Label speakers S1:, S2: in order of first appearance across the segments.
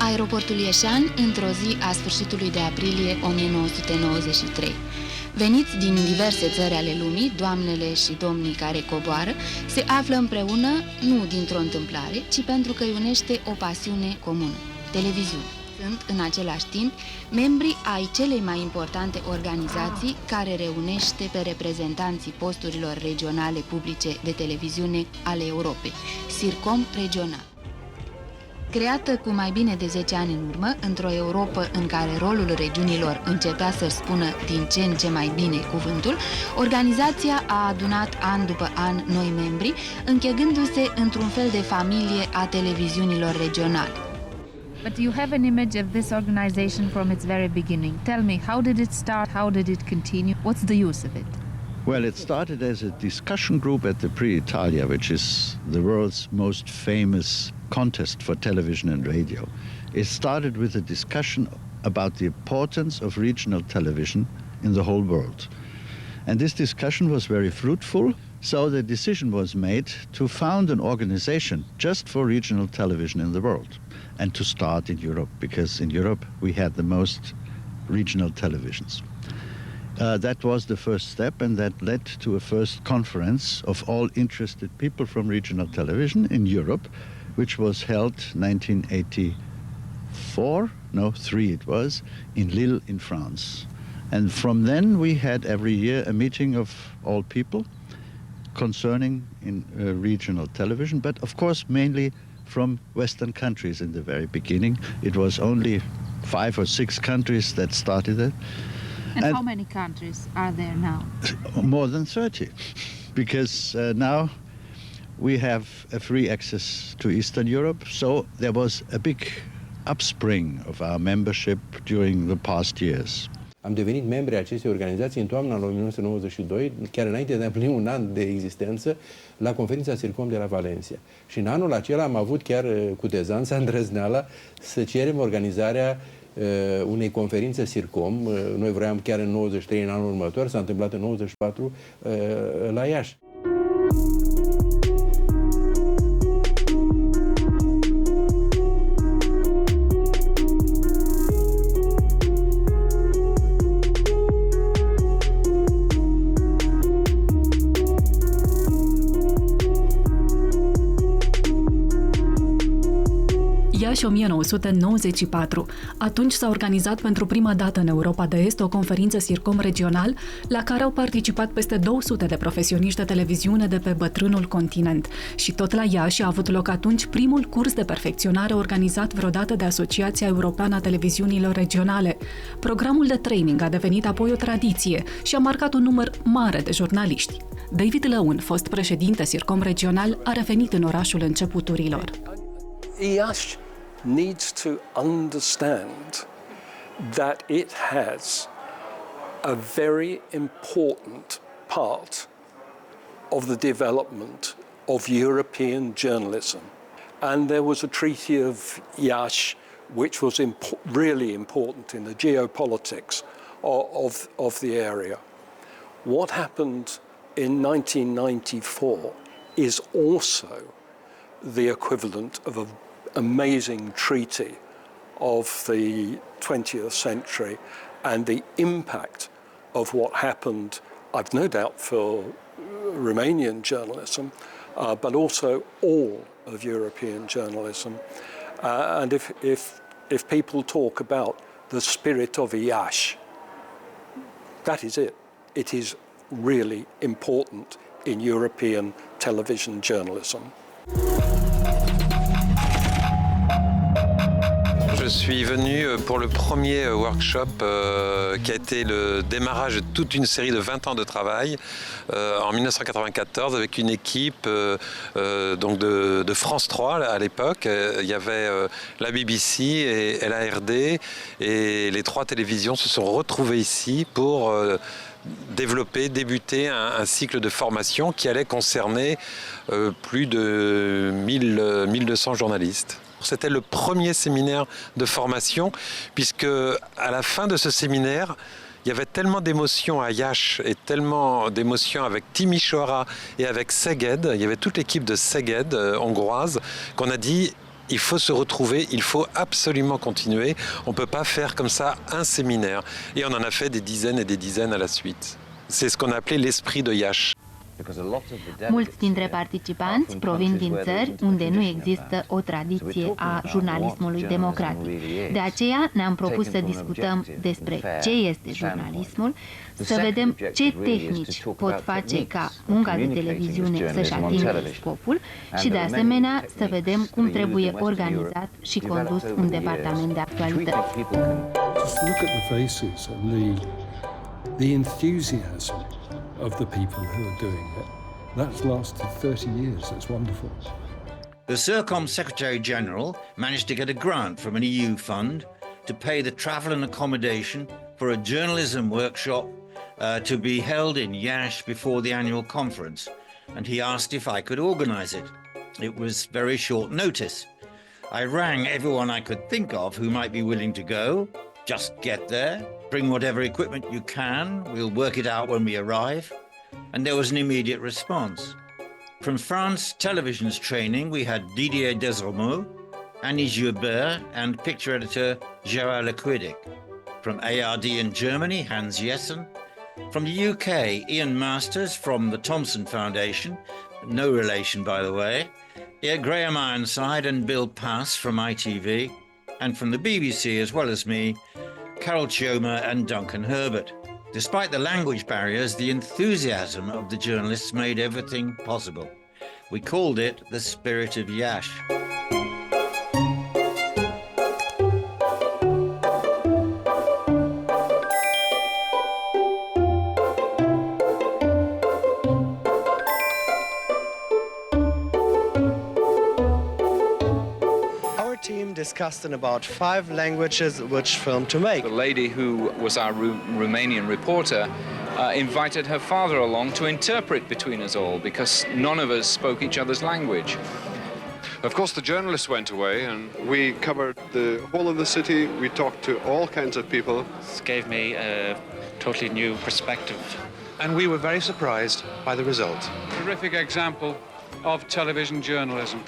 S1: aeroportul ieșean într-o zi a sfârșitului de aprilie 1993. Veniți din diverse țări ale lumii, doamnele și domnii care coboară, se află împreună nu dintr-o întâmplare, ci pentru că îi unește o pasiune comună, televiziune. Sunt, în același timp, membri ai celei mai importante organizații care reunește pe reprezentanții posturilor regionale publice de televiziune ale Europei, CIRCOM Regional. Creată cu mai bine de 10 ani în urmă, într-o Europă în care rolul regiunilor începea să-și spună din ce în ce mai bine cuvântul, organizația a adunat an după an noi membri, închegându-se într-un fel de familie a televiziunilor regionale.
S2: But you have an image of this organization from its very beginning. Tell me, how did it start? How did it continue? What's the use of it?
S3: Well, it started as a discussion group at the Italia, which is the world's most famous contest for television and radio. It started with a discussion about the importance of regional television in the whole world. And this discussion was very fruitful, so the decision was made to found an organization just for regional television in the world and to start in Europe, because in Europe we had the most regional televisions. That was the first step, and that led to a first conference of all interested people from regional television in Europe, which was held 1983 it was, in Lille in France. And from then we had every year a meeting of all people concerning in regional television, but of course mainly from Western countries in the very beginning. It was only 5 or 6 countries that started it.
S2: And how many countries are there now?
S3: More than 30, because now we have a free access to Eastern Europe, so there was a big upspring of our membership during the past years.
S4: Am devenit membri ai acestei organizații în toamna 1992, chiar înainte de a împlini un an de existență, la conferința CIRCOM de la Valencia. Și în anul acela am avut chiar cutezanța, îndrăzneala, să cerem organizarea unei conferințe CIRCOM. Noi vroiam chiar în 93, în anul următor, s-a întâmplat în 94 la Iași.
S5: Iași 1994. Atunci s-a organizat pentru prima dată în Europa de Est o conferință CIRCOM Regional, la care au participat peste 200 de profesioniști de televiziune de pe bătrânul continent. Și tot la Iași a avut loc atunci primul curs de perfecționare organizat vreodată de Asociația Europeană a Televiziunilor Regionale. Programul de training a devenit apoi o tradiție și a marcat un număr mare de jurnaliști. David Lăun, fost președinte CIRCOM Regional, a revenit în orașul începuturilor.
S6: Iași needs to understand that it has a very important part of the development of European journalism. And there was a Treaty of Iași which was really important in the geopolitics of the area. What happened in 1994 is also the equivalent of an amazing treaty of the 20th century, and the impact of what happened, I've no doubt, for Romanian journalism, but also all of European journalism. And if people talk about the spirit of Iași, that is it. It is really important in European television journalism.
S7: Je suis venu pour le premier workshop qui a été le démarrage de toute une série de 20 ans de travail en 1994 avec une équipe donc de France 3 à l'époque. Il y avait la BBC et la RD et les 3 télévisions se sont retrouvées ici pour débuter un cycle de formation qui allait concerner plus de 1200 journalistes. C'était le premier séminaire de formation, puisque à la fin de ce séminaire, il y avait tellement d'émotions à Iași et tellement d'émotions avec Timișoara et avec Szeged, il y avait toute l'équipe de Szeged hongroise, qu'on a dit Il faut se retrouver, il faut absolument continuer. On ne peut pas faire comme ça un séminaire. Et on en a fait des dizaines et des dizaines à la suite. C'est ce qu'on a appelé l'esprit de Iași.
S1: Mulți dintre participanți provin din țări unde nu există o tradiție a jurnalismului democratic. De aceea ne-am propus să discutăm despre ce este jurnalismul, să vedem ce tehnici pot face ca munca de televiziune să-și atingă scopul și, de asemenea, să vedem cum trebuie organizat și condus un departament de actualități.
S6: Just look at the faces and the enthusiasm of the people who are doing it. That's lasted 30 years. It's wonderful.
S8: The CIRCOM Secretary General managed to get a grant from an EU fund to pay the travel and accommodation for a journalism workshop to be held in Iași before the annual conference, and he asked if I could organize it. It was very short notice. I rang everyone I could think of who might be willing to go. Just get there, bring whatever equipment you can, we'll work it out when we arrive. And there was an immediate response. From France Television's training, we had Didier Desormeaux, Annie Joubert, and picture editor Gerard Lequidic. From ARD in Germany, Hans Jessen. From the UK, Ian Masters from the Thomson Foundation, no relation by the way, Graham Ironside and Bill Pass from ITV, and from the BBC as well as me, Carol Chioma and Duncan Herbert. Despite the language barriers, the enthusiasm of the journalists made everything possible. We called it the Spirit of Iași.
S9: Discussed in about 5 languages which film to make.
S10: The lady who was our Romanian reporter invited her father along to interpret between us all because none of us spoke each other's language.
S11: Of course, the journalists went away and we covered the whole of the city. We talked to all kinds of people.
S12: This gave me a totally new perspective.
S13: And we were very surprised by the result.
S14: Terrific example of television journalism.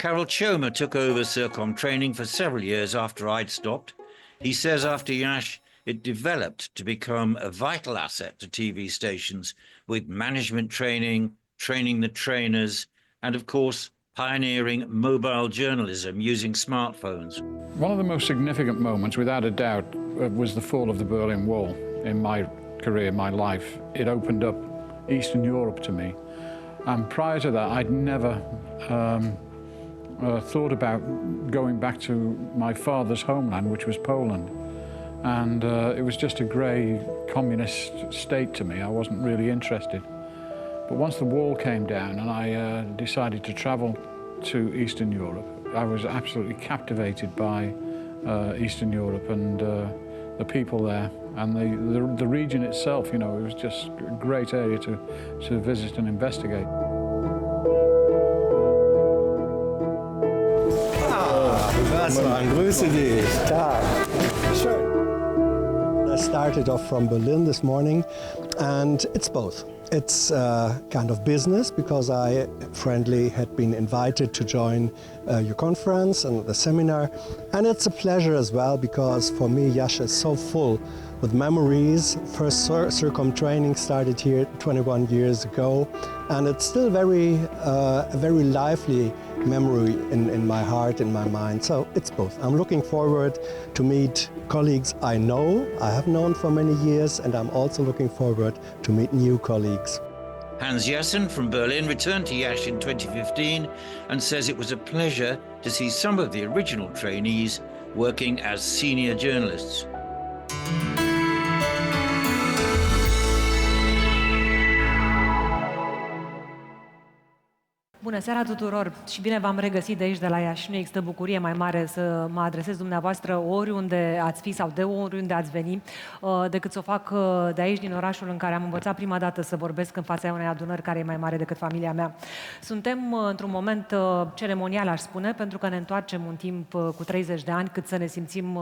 S8: Carol Chioma took over CIRCOM training for several years after I'd stopped. He says after Iași, it developed to become a vital asset to TV stations with management training, training the trainers, and of course, pioneering mobile journalism using smartphones.
S14: One of the most significant moments, without a doubt, was the fall of the Berlin Wall in my career, my life. It opened up Eastern Europe to me. And prior to that, I'd never thought about going back to my father's homeland, which was Poland. And it was just a grey communist state to me. I wasn't really interested. But once the wall came down and I decided to travel to Eastern Europe, I was absolutely captivated by Eastern Europe and the people there and the region itself. You know, it was just a great area to visit and investigate.
S9: Grüße dich. Tag. Sure. I started off from Berlin this morning, and it's both. It's kind of business because I friendly had been invited to join your conference and the seminar, and it's a pleasure as well because for me Iași is so full with memories. First CIRCOM training started here 21 years ago, and it's still a very lively memory in my heart, in my mind. So it's both. I'm looking forward to meet colleagues I have known for many years, and I'm also looking forward to meet new colleagues.
S8: Hans Jessen from Berlin returned to Iași in 2015 and says it was a pleasure to see some of the original trainees working as senior journalists.
S15: Bună seara tuturor și bine v-am regăsit de aici, de la Iași. Nu există bucurie mai mare să mă adresez dumneavoastră oriunde ați fi sau de oriunde ați veni, decât să o fac de aici, din orașul în care am învățat prima dată să vorbesc în fața unei adunări care e mai mare decât familia mea. Suntem într-un moment ceremonial, aș spune, pentru că ne întoarcem un timp cu 30 de ani, cât să ne simțim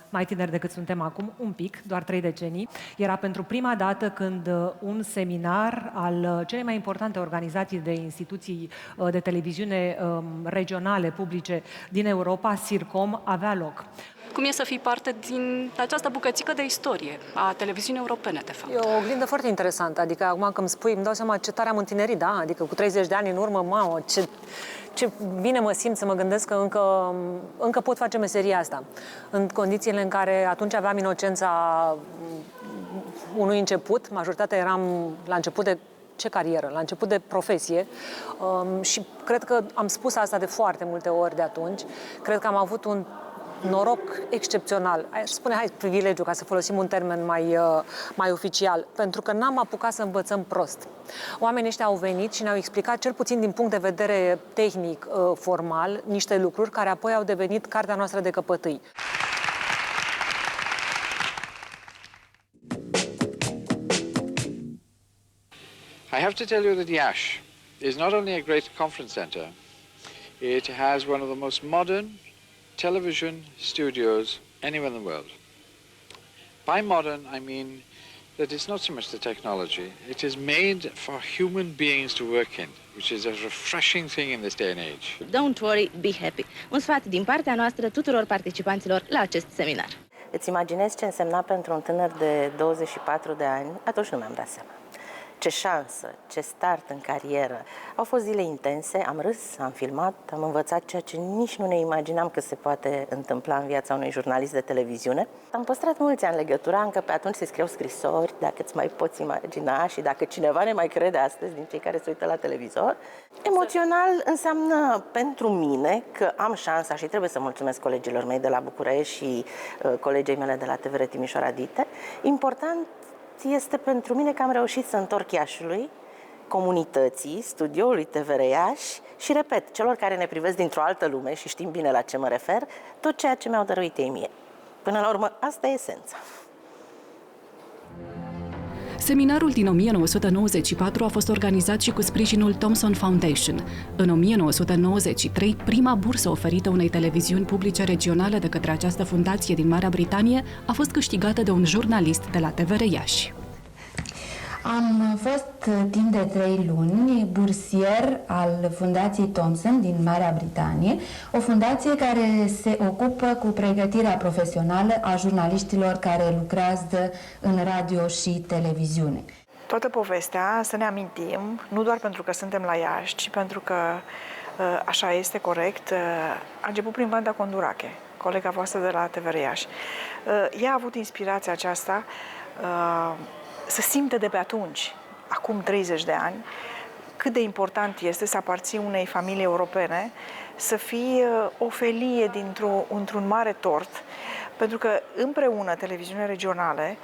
S15: mai tineri decât suntem acum, un pic, doar 3 decenii. Era pentru prima dată când un seminar al celei mai importante organizații de instituții de televiziune regionale, publice din Europa, CIRCOM, avea loc.
S16: Cum e să fii parte din această bucățică de istorie a televiziunii europene, de fapt?
S15: E o oglindă foarte interesantă, adică acum când îmi spui, îmi dau seama ce tare am întinerit, da? Adică cu 30 de ani în urmă, mamă, ce bine mă simt să mă gândesc că încă pot face meseria asta. În condițiile în care atunci aveam inocența unui început, majoritatea eram la început de ce carieră, la început de profesie și cred că am spus asta de foarte multe ori de atunci. Cred că am avut un noroc excepțional, aș spune, privilegiu, ca să folosim un termen mai oficial, pentru că n-am apucat să învățăm prost. Oamenii ăștia au venit și ne-au explicat, cel puțin din punct de vedere tehnic, formal, niște lucruri care apoi au devenit cartea noastră de căpătâi.
S11: I have to tell you that Iași is not only a great conference center, it has one of the most modern television studios anywhere in the world. By modern, I mean that it's not so much the technology, it is made for human beings to work in, which is a refreshing thing in this day and age.
S17: Don't worry, be happy. Un sfat din partea noastră tuturor participanților la acest seminar.
S18: Îți imaginezi ce însemna pentru un tânăr de 24 de ani? Atunci nu mi-am dat seama. Ce șansă, ce start în carieră. Au fost zile intense, am râs, am filmat, am învățat ceea ce nici nu ne imaginam că se poate întâmpla în viața unui jurnalist de televiziune. Am păstrat mulți ani legătura, încă pe atunci se scriau scrisori, dacă îți mai poți imagina și dacă cineva ne mai crede astăzi din cei care se uită la televizor. Emoțional înseamnă pentru mine că am șansa și trebuie să mulțumesc colegilor mei de la București și colegii mele de la TVR Timișoara Dite. Important este pentru mine că am reușit să întorc Iașului, comunității, studioului TVR Iași și, repet, celor care ne privesc dintr-o altă lume și știm bine la ce mă refer, tot ceea ce mi-au dăruit ei mie. Până la urmă, asta e esența.
S5: Seminarul din 1994 a fost organizat și cu sprijinul Thomson Foundation. În 1993, prima bursă oferită unei televiziuni publice regionale de către această fundație din Marea Britanie a fost câștigată de un jurnalist de la TVR Iași.
S19: Am fost timp de 3 luni bursier al Fundației Thomson din Marea Britanie, o fundație care se ocupă cu pregătirea profesională a jurnaliștilor care lucrează în radio și televiziune.
S20: Toată povestea, să ne amintim, nu doar pentru că suntem la Iași, ci pentru că așa este corect, a început prin Vanda Condurache, colega voastră de la TVR Iași. Ea a avut inspirația aceasta să simte de pe atunci, acum 30 de ani, cât de important este să aparții unei familii europene, să fii o felie într-un mare tort, pentru că împreună televiziunile regionale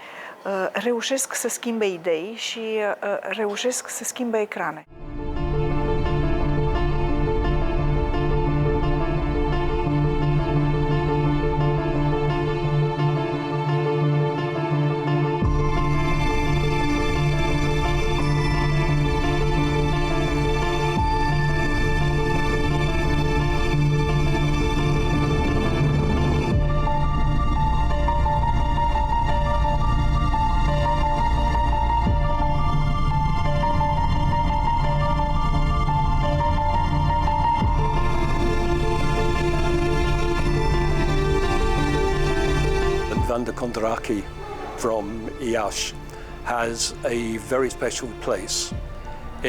S20: reușesc să schimbe idei și reușesc să schimbe ecrane.
S6: Condoraki from Iași has a very special place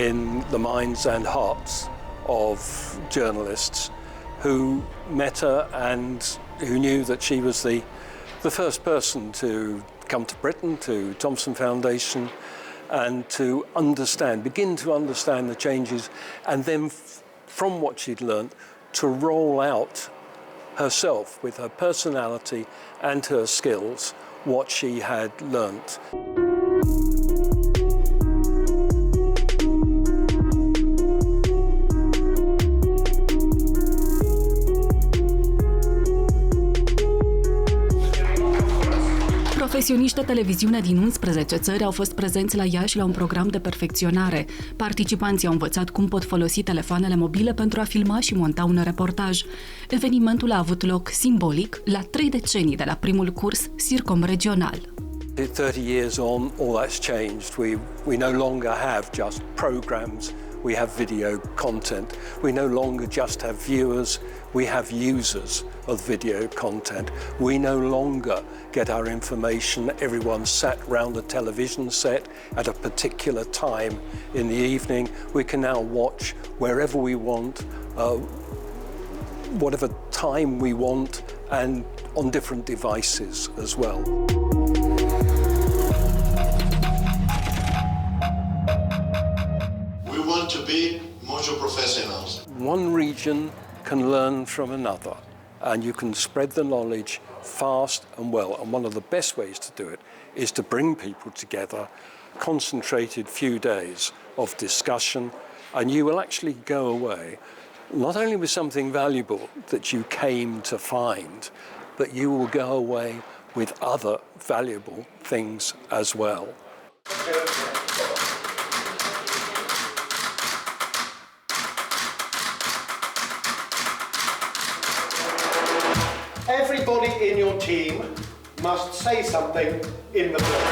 S6: in the minds and hearts of journalists who met her and who knew that she was the first person to come to Britain, to Thomson Foundation, and to begin to understand the changes, and then from what she'd learnt, to roll out herself with her personality and her skills what she had learnt.
S5: Profesioniști de televiziune din 11 țări au fost prezenți la Iași la un program de perfecționare. Participanții au învățat cum pot folosi telefoanele mobile pentru a filma și monta un reportaj. Evenimentul a avut loc simbolic la 3 decenii de la primul curs CIRCOM Regional.
S6: 30 years on, all that's changed. We no longer have just programs. We have video content. We no longer just have viewers, we have users of video content. We no longer get our information, everyone sat round a television set at a particular time in the evening. We can now watch wherever we want, whatever time we want, and on different devices as well.
S21: To be multi-professionals.
S6: One region can learn from another, and you can spread the knowledge fast and well. And one of the best ways to do it is to bring people together, concentrated few days of discussion, and you will actually go away not only with something valuable that you came to find, but you will go away with other valuable things as well.
S22: Everybody in your team must say something in the film.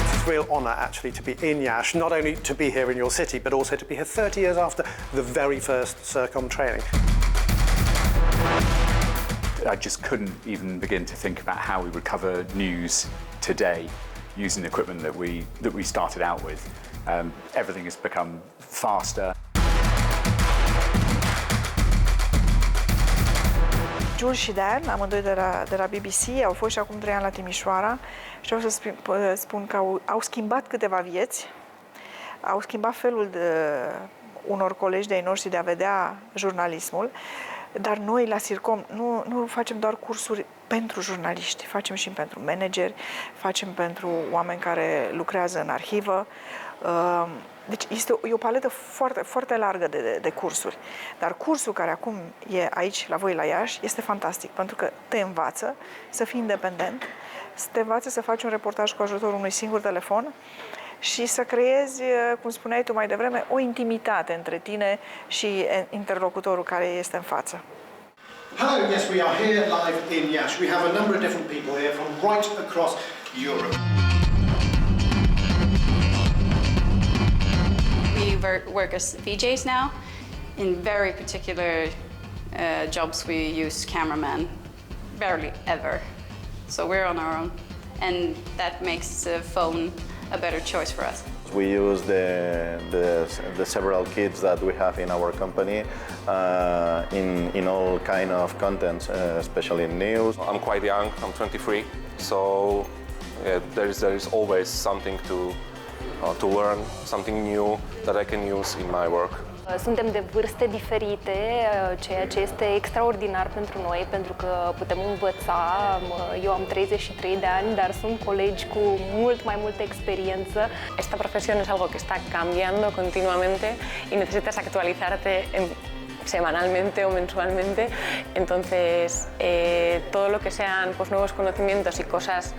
S22: It's a real honour actually to be in Iași, not only to be here in your city, but also to be here 30 years after the very first CIRCOM training.
S23: I just couldn't even begin to think about how we would cover news today using the equipment that we started out with. Everything has become faster.
S20: Jules și Dan, amândoi de la BBC, au fost și acum 3 ani la Timișoara și vreau să spun că au schimbat câteva vieți, au schimbat felul unor colegi de-ai noștri de a vedea jurnalismul, dar noi la CIRCOM nu facem doar cursuri pentru jurnaliști, facem și pentru manageri, facem pentru oameni care lucrează în arhivă. Deci e o paletă foarte, foarte largă de cursuri. Dar cursul care acum e aici, la voi, la Iași, este fantastic, pentru că te învață să fii independent, te învață să faci un reportaj cu ajutorul unui singur telefon și să creezi, cum spuneai tu mai devreme, o intimitate între tine și interlocutorul care este în față.
S22: Hello, yes, we are here live in Iași. We have a number of different people here from right across Europe.
S24: We work as VJs now. In very particular jobs we use cameraman, barely ever. So we're on our own, and that makes the phone a better choice for us.
S25: We use the several kits that we have in our company in all kind of content, especially in news.
S26: I'm quite young, I'm 23, so yeah, there is always something to learn, something new that I can use in my work.
S27: Suntem de vârste diferite, ceea ce este extraordinar pentru noi, pentru că putem învăța. Eu am 33 de ani, dar sunt colegi cu mult mai multă experiență.
S28: Esta profesión es algo que está cambiando continuamente y necesitas actualizarte semanalmente o mensualmente, entonces todo lo que sean pues, nuevos conocimientos y cosas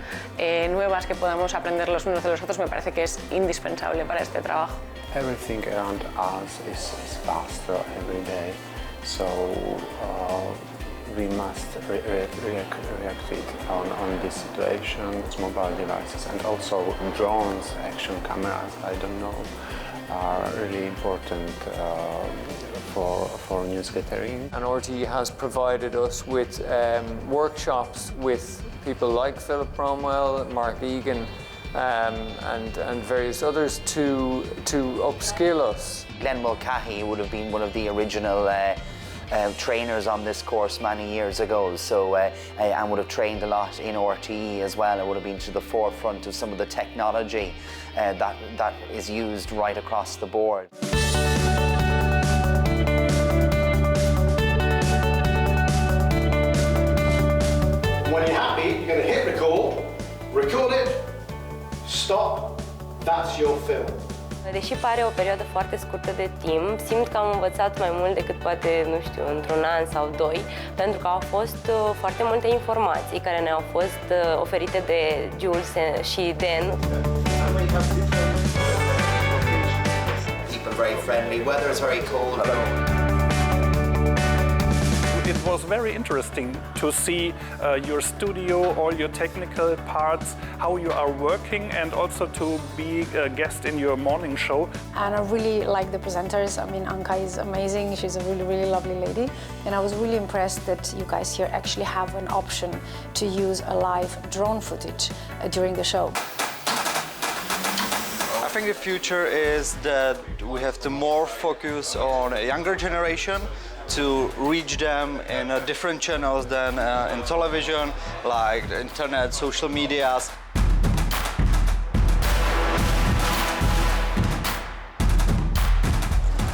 S28: nuevas que podamos aprender los unos de los otros me parece que es indispensable para este trabajo.
S29: Everything around us is faster every day, so we must react on this situation with mobile devices, and also drones, action cameras, I don't know, are really important for news gathering.
S30: And RT has provided us with workshops with people like Philip Cromwell, Mark Egan, and various others to upskill us.
S31: Glenn Mulcahy would have been one of the original trainers on this course many years ago, so and would have trained a lot in RTE as well. It would have been to the forefront of some of the technology that is used right across the board.
S22: When you're happy, you're going to hit record it, stop, that's your film.
S27: Deși pare o perioadă foarte scurtă de timp, simt că am învățat mai mult decât poate, nu știu, într-un an sau doi, pentru că au fost foarte multe informații care ne-au fost oferite de Jules și Dan.
S31: People very friendly, weather is very cold.
S22: It was very interesting to see your studio, all your technical parts, how you are working, and also to be a guest in your morning show.
S1: And I really like the presenters. I mean, Anka is amazing. She's a really, really lovely lady. And I was really impressed that you guys here actually have an option to use a live drone footage during the show.
S2: I think the future is that we have to more focus on a younger generation to reach them in different channels than in television, like the internet, social medias.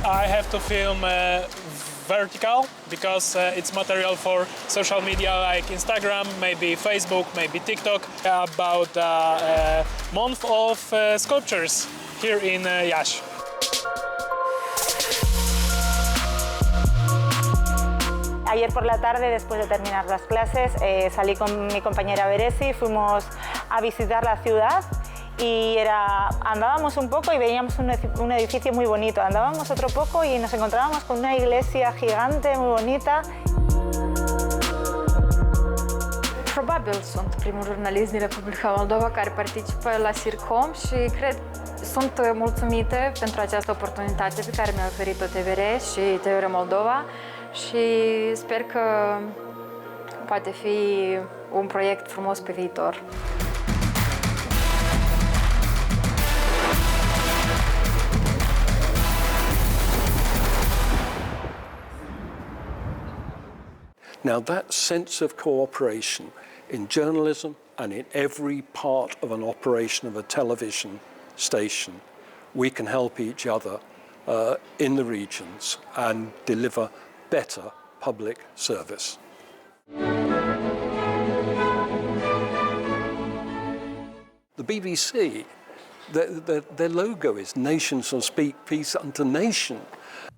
S3: I have to film vertical because it's material for social media like Instagram, maybe Facebook, maybe TikTok. About a month of sculptures here in Iași.
S4: Ayer por la tarde, después de terminar las clases, salí con mi compañera Beresi, fuimos a visitar la ciudad y andábamos un poco y veíamos un edificio muy bonito. Andábamos otro poco y nos encontrábamos con una iglesia gigante, muy bonita.
S7: Probabil sunt primul jurnalist din Republica Moldova care participă la CIRCOM și sunt mulțumite pentru această oportunitate pe care mi-a oferit-o TVR și TVR Moldova. Și sper că poate fi un proiect frumos pe viitor.
S6: Now that sense of cooperation in journalism and in every part of an operation of a television station, we can help each other in the regions and deliver better public service. The BBC, their logo is Nation shall speak peace unto nation.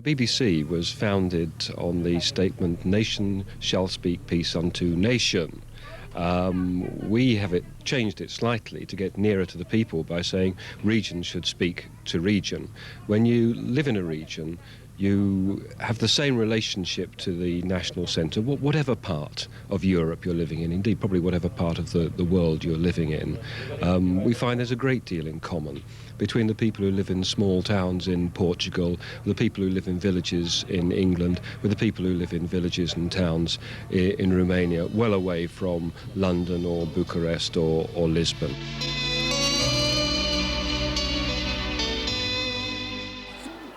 S8: BBC was founded on the statement, nation shall speak peace unto nation. We have changed it slightly to get nearer to the people by saying region should speak to region. When you live in a region, you have the same relationship to the national centre, whatever part of Europe you're living in, indeed probably whatever part of the world you're living in. We find there's a great deal in common between the people who live in small towns in Portugal, the people who live in villages in England, with the people who live in villages and towns in Romania, well away from London or Bucharest or Lisbon.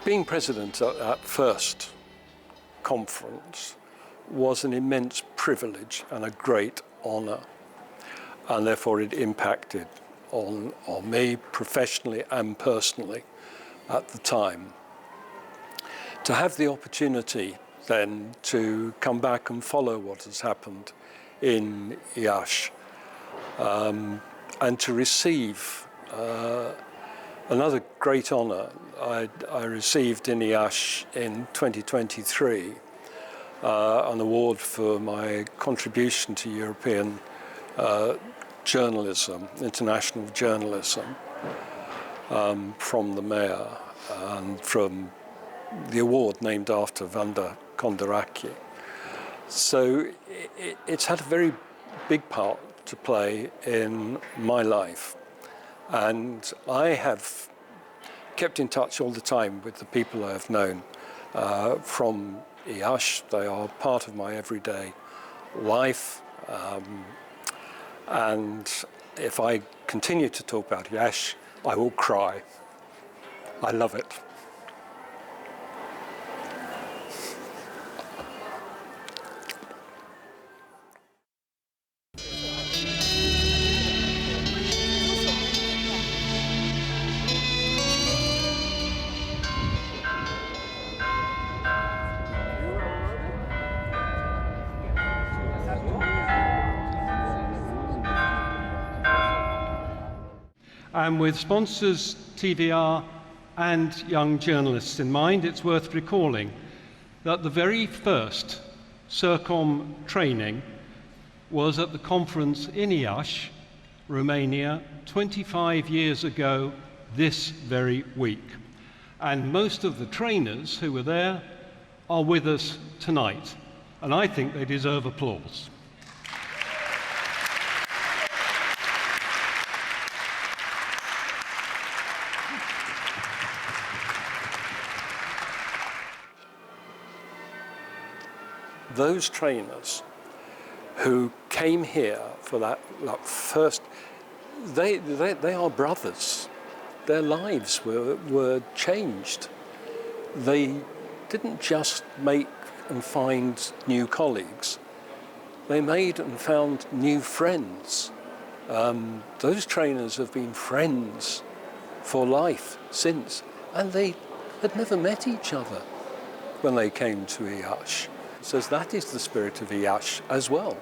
S6: Being president at that first conference was an immense privilege and a great honour, and therefore it impacted on me professionally and personally at the time. To have the opportunity then to come back and follow what has happened in Iași and to receive another great honour I received in Iași in 2023, an award for my contribution to European journalism, international journalism, from the mayor and from the award named after Vanda Condoraki. So it's had a very big part to play in my life. And I have kept in touch all the time with the people I have known from Iași. They are part of my everyday life. And if I continue to talk about Iași, I will cry. I love it.
S9: And with sponsors TVR
S6: and young journalists in mind, it's worth recalling that the very first CIRCOM training was at the conference in Iași, Romania, 25 years ago this very week. And most of the trainers who were there are with us tonight, and I think they deserve applause. Those trainers who came here for that first, they are brothers. Their lives were changed. They didn't just make and find new colleagues. They made and found new friends. Those trainers have been friends for life since, and they had never met each other when they came to Iași. So that is the spirit of Iași as well.